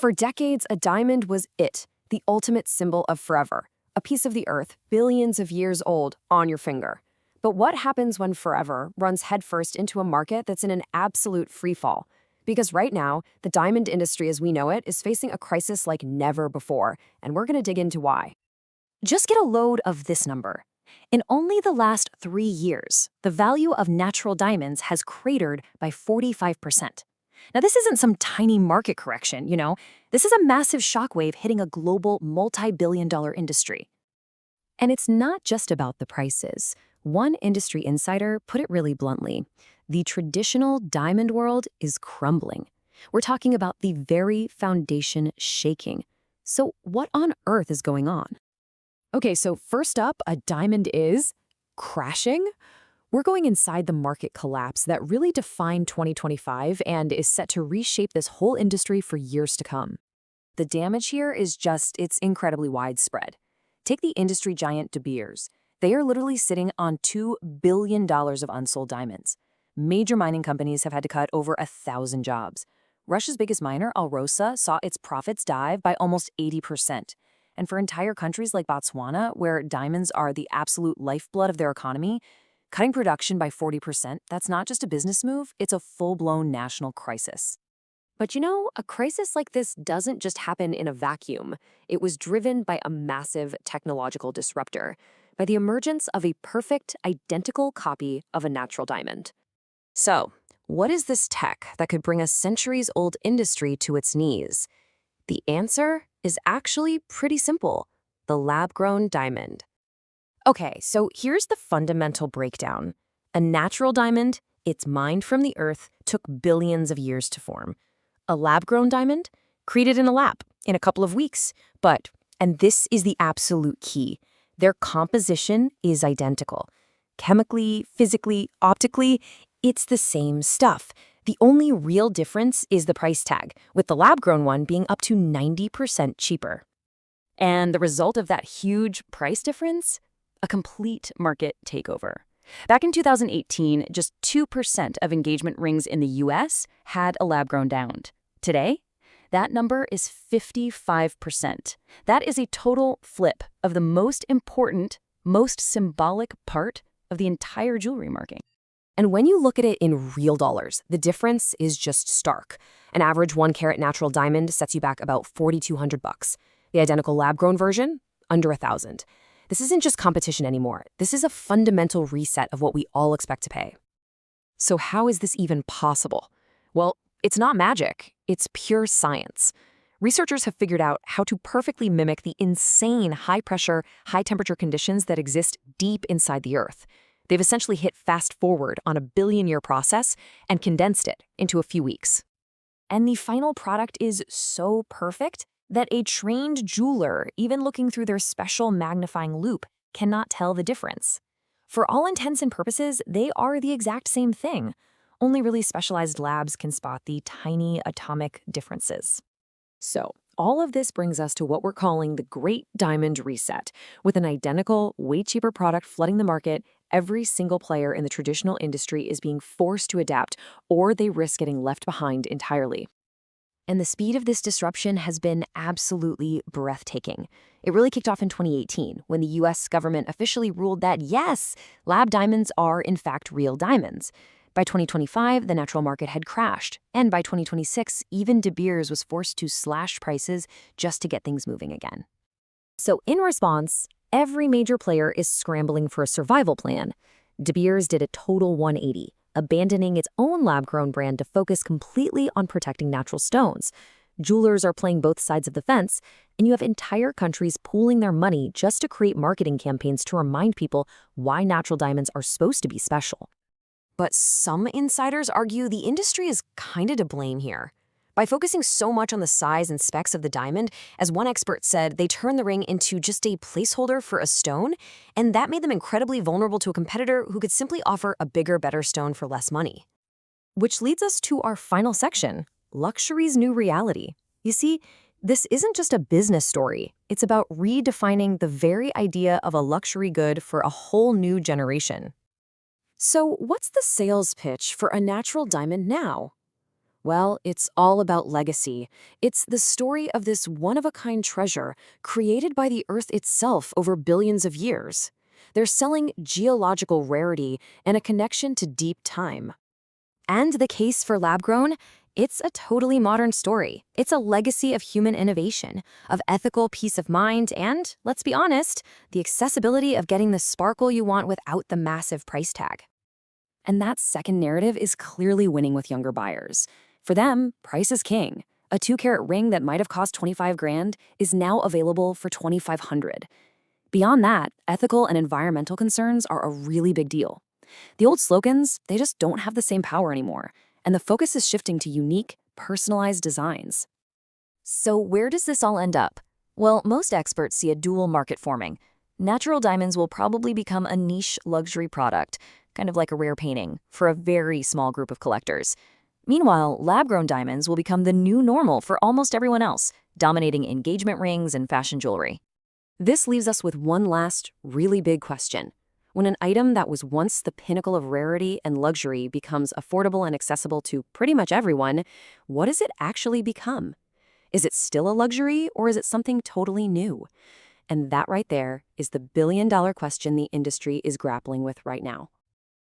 For decades, a diamond was it, the ultimate symbol of forever, a piece of the earth billions of years old on your finger. But what happens when forever runs headfirst into a market that's in an absolute freefall? Because right now, the diamond industry as we know it is facing a crisis like never before, and we're going to dig into why. Just get a load of this number. In only the last 3 years, the value of natural diamonds has cratered by 45%. Now, this isn't some tiny market correction, This is a massive shockwave hitting a global multi-billion-dollar industry. And it's not just about the prices. One industry insider put it really bluntly. The traditional diamond world is crumbling. We're talking about the very foundation shaking. So what on earth is going on? Okay, so first up, a diamond is crashing. We're going inside the market collapse that really defined 2025 and is set to reshape this whole industry for years to come. The damage here is it's incredibly widespread. Take the industry giant De Beers. They are literally sitting on $2 billion of unsold diamonds. Major mining companies have had to cut over 1,000 jobs. Russia's biggest miner, Alrosa, saw its profits dive by almost 80%. And for entire countries like Botswana, where diamonds are the absolute lifeblood of their economy, cutting production by 40%, that's not just a business move, it's a full-blown national crisis. But a crisis like this doesn't just happen in a vacuum. It was driven by a massive technological disruptor, by the emergence of a perfect, identical copy of a natural diamond. So, what is this tech that could bring a centuries-old industry to its knees? The answer is actually pretty simple: the lab-grown diamond. Okay, so here's the fundamental breakdown. A natural diamond, it's mined from the earth, took billions of years to form. A lab-grown diamond, created in a lab in a couple of weeks. But, and this is the absolute key, their composition is identical. Chemically, physically, optically, it's the same stuff. The only real difference is the price tag, with the lab-grown one being up to 90% cheaper. And the result of that huge price difference? A complete market takeover. Back in 2018, just 2% of engagement rings in the US had a lab-grown diamond. Today, that number is 55%. That is a total flip of the most important, most symbolic part of the entire jewelry market. And when you look at it in real dollars, the difference is just stark. An average 1-carat natural diamond sets you back about $4,200. The identical lab-grown version, under $1,000. This isn't just competition anymore. This is a fundamental reset of what we all expect to pay. So how is this even possible? Well, it's not magic. It's pure science. Researchers have figured out how to perfectly mimic the insane high-pressure, high-temperature conditions that exist deep inside the Earth. They've essentially hit fast forward on a billion-year process and condensed it into a few weeks. And the final product is so perfect that a trained jeweler, even looking through their special magnifying loupe, cannot tell the difference. For all intents and purposes, they are the exact same thing. Only really specialized labs can spot the tiny atomic differences. So, all of this brings us to what we're calling the Great Diamond Reset. With an identical, way cheaper product flooding the market, every single player in the traditional industry is being forced to adapt, or they risk getting left behind entirely. And the speed of this disruption has been absolutely breathtaking. It really kicked off in 2018, when the US government officially ruled that, yes, lab diamonds are in fact real diamonds. By 2025, the natural market had crashed, and by 2026, even De Beers was forced to slash prices just to get things moving again. So in response, every major player is scrambling for a survival plan. De Beers did a total 180, abandoning its own lab-grown brand to focus completely on protecting natural stones. Jewelers are playing both sides of the fence, and you have entire countries pooling their money just to create marketing campaigns to remind people why natural diamonds are supposed to be special. But some insiders argue the industry is kinda to blame here. By focusing so much on the size and specs of the diamond, as one expert said, they turned the ring into just a placeholder for a stone, and that made them incredibly vulnerable to a competitor who could simply offer a bigger, better stone for less money. Which leads us to our final section, luxury's new reality. You see, this isn't just a business story. It's about redefining the very idea of a luxury good for a whole new generation. So what's the sales pitch for a natural diamond now? Well, it's all about legacy. It's the story of this one-of-a-kind treasure created by the Earth itself over billions of years. They're selling geological rarity and a connection to deep time. And the case for lab-grown? It's a totally modern story. It's a legacy of human innovation, of ethical peace of mind, and, let's be honest, the accessibility of getting the sparkle you want without the massive price tag. And that second narrative is clearly winning with younger buyers. For them, price is king. A 2-carat ring that might have cost 25 grand is now available for 2,500. Beyond that, ethical and environmental concerns are a really big deal. The old slogans, they just don't have the same power anymore, and the focus is shifting to unique, personalized designs. So where does this all end up? Well, most experts see a dual market forming. Natural diamonds will probably become a niche luxury product, kind of like a rare painting, for a very small group of collectors. Meanwhile, lab-grown diamonds will become the new normal for almost everyone else, dominating engagement rings and fashion jewelry. This leaves us with one last, really big question. When an item that was once the pinnacle of rarity and luxury becomes affordable and accessible to pretty much everyone, what does it actually become? Is it still a luxury, or is it something totally new? And that right there is the billion-dollar question the industry is grappling with right now.